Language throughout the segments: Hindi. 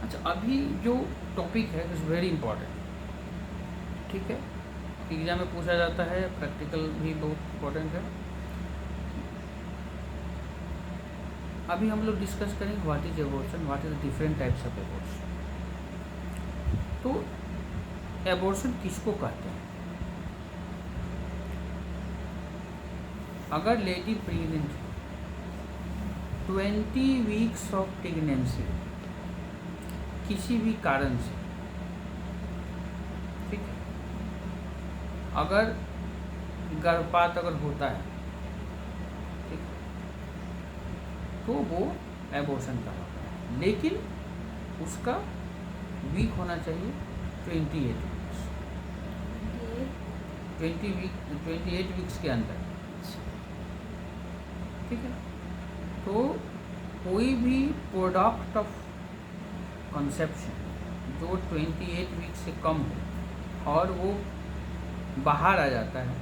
अच्छा, अभी जो टॉपिक है इज़ वेरी इंपॉर्टेंट, ठीक है। एग्जाम में पूछा जाता है, प्रैक्टिकल भी बहुत इम्पोर्टेंट है। अभी हम लोग डिस्कस करेंगे what is abortion, what is different types of abortion. तो एबॉर्शन किसको कहते हैं? अगर lady pregnant 20 weeks of pregnancy किसी भी कारण से, ठीक है, अगर गर्भपात अगर होता है, ठीक है, तो वो एबॉर्शन कहलाता है। लेकिन उसका वीक होना चाहिए 28 वीक्स, 28 वीक्स के अंदर, ठीक है। तो कोई भी प्रोडक्ट ऑफ कंसेप्शन जो 28 वीक से कम हो और वो बाहर आ जाता है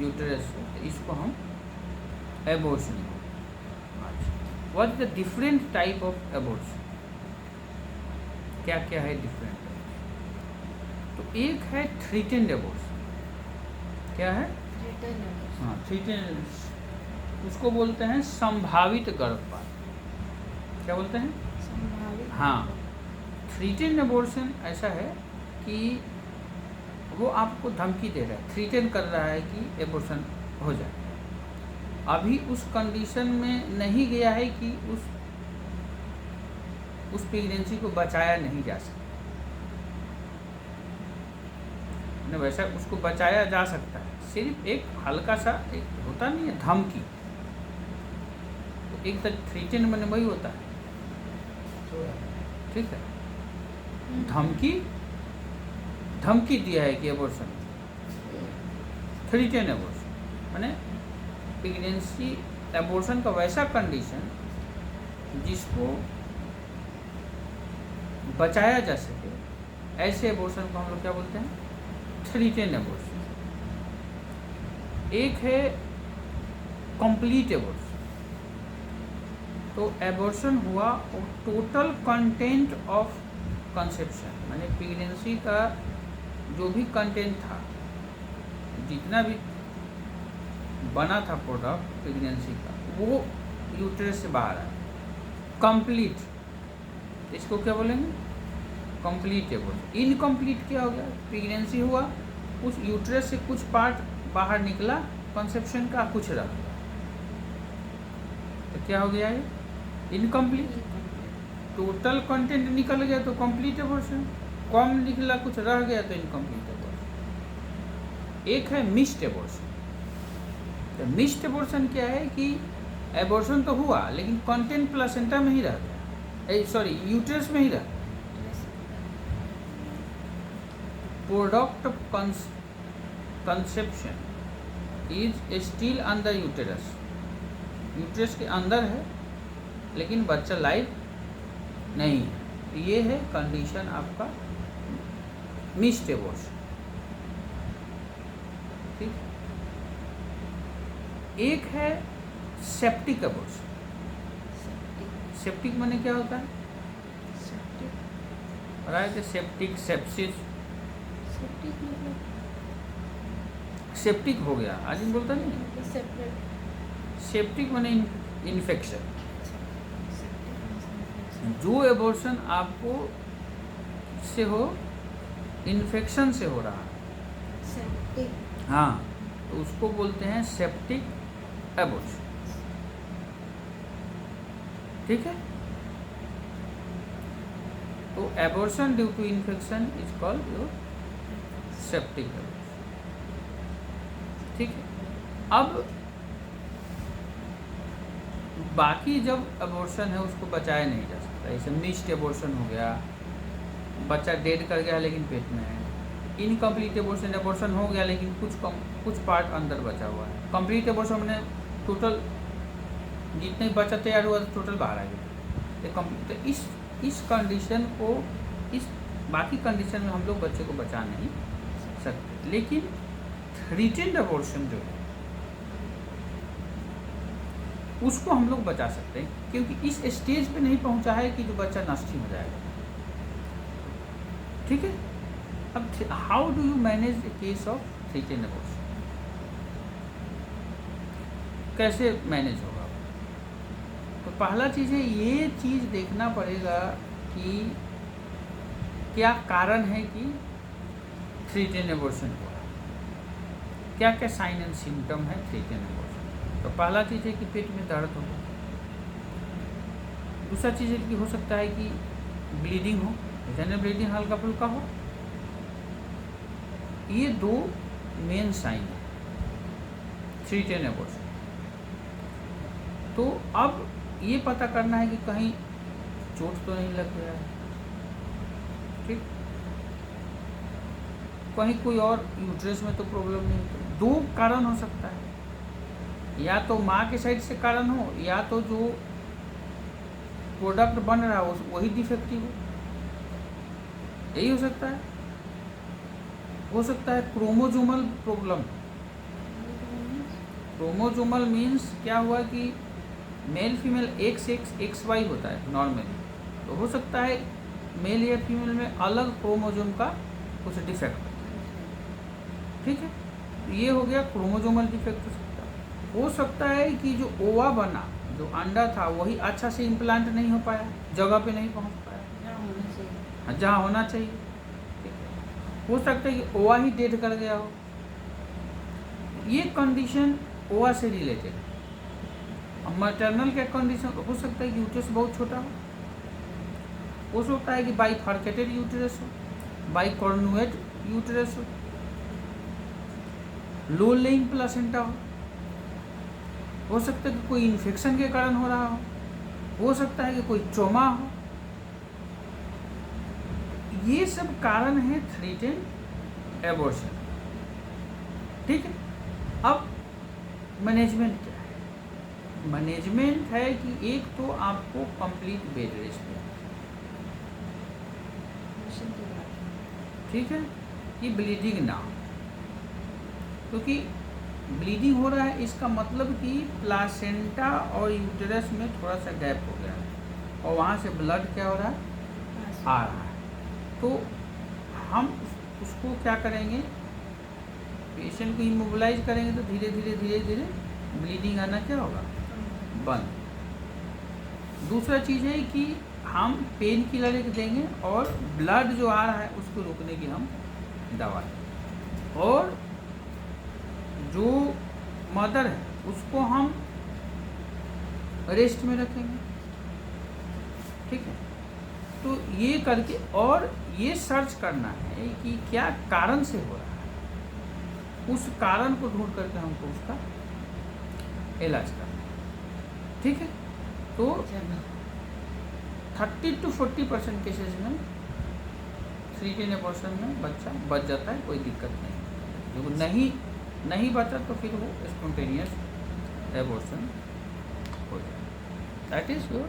यूटरस से, तो इसको हम एबॉर्शन बोलते हैं। What is the different type of abortion? क्या क्या है डिफरेंट टाइप? तो एक है थ्रीटेंड एबॉर्शन। क्या है? हाँ, थ्रीटेंड, उसको बोलते हैं संभावित गर्भपात। क्या बोलते हैं? संभावित। हाँ, थ्रीटेंड एबॉर्शन ऐसा है कि वो आपको धमकी दे रहा है, थ्रीटेन कर रहा है कि एबॉर्शन हो जाए। अभी उस कंडीशन में नहीं गया है कि उस प्रेगनेंसी को बचाया नहीं जा सकता, वैसा उसको बचाया जा सकता है, सिर्फ एक हल्का सा एक होता नहीं है धमकी, तो एक तक थ्रीटेन मैंने वही होता है, ठीक है। धमकी दिया है कि एबॉर्शन, थ्रीटेन एबॉर्शन माने प्रेगनेंसी एबॉर्शन का वैसा कंडीशन जिसको बचाया जा सके, ऐसे एबॉर्शन को हम लोग क्या बोलते हैं? थ्रीटेन एबॉर्शन। एक है कंप्लीट एबॉर्शन। तो एबॉर्शन हुआ और टोटल कंटेंट ऑफ कंसेप्शन, माने प्रेगनेंसी का जो भी कंटेंट था, जितना भी बना था प्रोडक्ट प्रेगनेंसी का, वो यूट्रस से बाहर आया, कंप्लीट। इसको क्या बोलेंगे? Complete abortion. इनकम्प्लीट क्या हो गया? प्रेगनेंसी हुआ, उस यूट्रस से कुछ पार्ट बाहर निकला कंसेप्शन का, कुछ रह गया, तो क्या हो गया ये? इनकम्प्लीट। टोटल कंटेंट निकल गया तो कंप्लीट एबॉर्शन, कम निकला कुछ रह गया तो इनकम्प्लीट एबॉर्शन। एक है मिस्ड एबॉर्शन। तो मिस्ड एबॉर्शन क्या है कि एबॉर्शन तो हुआ लेकिन कंटेंट प्लेसेंटा में ही रह गया, सॉरी यूट्रस में ही रह गया। Product of conception is still under uterus, uterus के अंदर है लेकिन बच्चा लाइव नहीं है। ये है कंडीशन आपका मिस्ड एबॉर्शन, ठीक। एक है सेप्टिक एबॉर्शन। सेप्टिक माने क्या होता है? सेप्टिक, सेप्सिस, सेप्टिक हो गया, आज हम बोलता नहीं। सेप्टिक माने इन्फेक्शन। जो एबॉर्शन आपको से हो, इन्फेक्शन से हो रहा है, हाँ, तो उसको बोलते हैं सेप्टिक एबॉर्शन, ठीक है। तो abortion due to infection is called your septic abortion, ठीक है। अब बाकी जब एबॉर्शन है उसको बचाया नहीं जा सकता, जैसे मिस्ड एबॉर्शन हो गया, बच्चा डेड कर गया लेकिन पेट में है। इनकम्प्लीट एबॉर्शन, एबॉर्शन हो गया लेकिन कुछ पार्ट अंदर बचा हुआ है। कंप्लीट एबॉर्शन में टोटल जितने बच्चा तैयार हुआ टोटल बाहर आ गया। तो इस कंडीशन को, इस बाकी कंडीशन में हम लोग बच्चे को बचा नहीं सकते। लेकिन थ्रीटेंड एबॉर्शन जो है, उसको हम लोग बचा सकते हैं, क्योंकि इस स्टेज पे नहीं पहुंचा है कि जो बच्चा नष्ट हो जाएगा। ठीक है। अब how do you manage the case of threaten abortion, कैसे मैनेज होगा? तो पहला चीज़ है, ये चीज़ देखना पड़ेगा कि क्या कारण है कि थ्रीटेन अबॉर्शन हुआ, क्या क्या साइन एंड सिम्टम है थ्रीटेन अबॉर्शन। तो पहला चीज़ है कि पेट में दर्द हो। दूसरा चीज़ है कि हो सकता है कि ब्लीडिंग हो, जनरल ब्लीडिंग हल्का फुल्का हो। ये दो मेन साइन है थ्रीटेन अबॉर्शन। तो अब ये पता करना है कि कहीं चोट तो नहीं लग गया है, ठीक, कहीं कोई और यूट्रस में तो प्रॉब्लम नहीं है। दो कारण हो सकता है, या तो माँ के साइड से कारण हो, या तो जो प्रोडक्ट बन रहा हो वही डिफेक्टिव हो, यही हो सकता है। हो सकता है क्रोमोजोमल प्रॉब्लम। क्रोमोजोमल मीन्स क्या हुआ कि मेल फीमेल एक्स वाई होता है नॉर्मली, तो हो सकता है मेल या फीमेल में अलग क्रोमोजोम का कुछ डिफेक्ट, ठीक है। तो ये हो गया क्रोमोजोमल डिफेक्ट। हो सकता है कि जो ओवा बना, जो अंडा था, वही अच्छा से इम्प्लांट नहीं हो पाया, जगह पे नहीं पहुंच पाया जहाँ होना चाहिए, ठीक है। हो सकता है कि ओवा ही डेड कर गया हो। ये कंडीशन ओवा से रिलेटेड है। मैटरनल क्या कंडीशन हो सकता है कि यूट्रस बहुत छोटा हो सकता है कि बाइफर्केटेड यूट्रस हो, बाइकॉर्नुएट यूट्रस हो, लो लेइंग प्लासेंटा हो सकता है कि कोई इन्फेक्शन के कारण हो रहा हो सकता है कि कोई ट्रॉमा हो। ये सब कारण है थ्रीटेन एबॉर्शन, ठीक है। अब मैनेजमेंट क्या है? मैनेजमेंट है कि एक तो आपको कंप्लीट बेड रेस्ट है, ठीक है, कि ब्लीडिंग ना हो, क्योंकि ब्लीडिंग हो रहा है इसका मतलब कि प्लासेंटा और यूटेरस में थोड़ा सा गैप हो गया है और वहाँ से ब्लड क्या हो रहा है, आ रहा है। तो हम उसको क्या करेंगे, पेशेंट को इमोबिलाइज करेंगे तो धीरे धीरे धीरे धीरे ब्लीडिंग आना क्या होगा, बंद। दूसरा चीज़ है कि हम पेन किलर एक देंगे और ब्लड जो आ रहा है उसको रोकने की हम दवा दें, और जो मदर है उसको हम रेस्ट में रखेंगे, ठीक है। तो ये करके, और ये सर्च करना है कि क्या कारण से हो रहा है, उस कारण को ढूंढ करके हमको उसका इलाज करना है, ठीक है। तो 30 to 40% केसेज में थ्रीटेन एबॉर्शन में बच्चा बच जाता है, कोई दिक्कत नहीं। जो नहीं बचा तो फिर वो स्पॉन्टेनियस एबॉर्शन हो जाए। That is your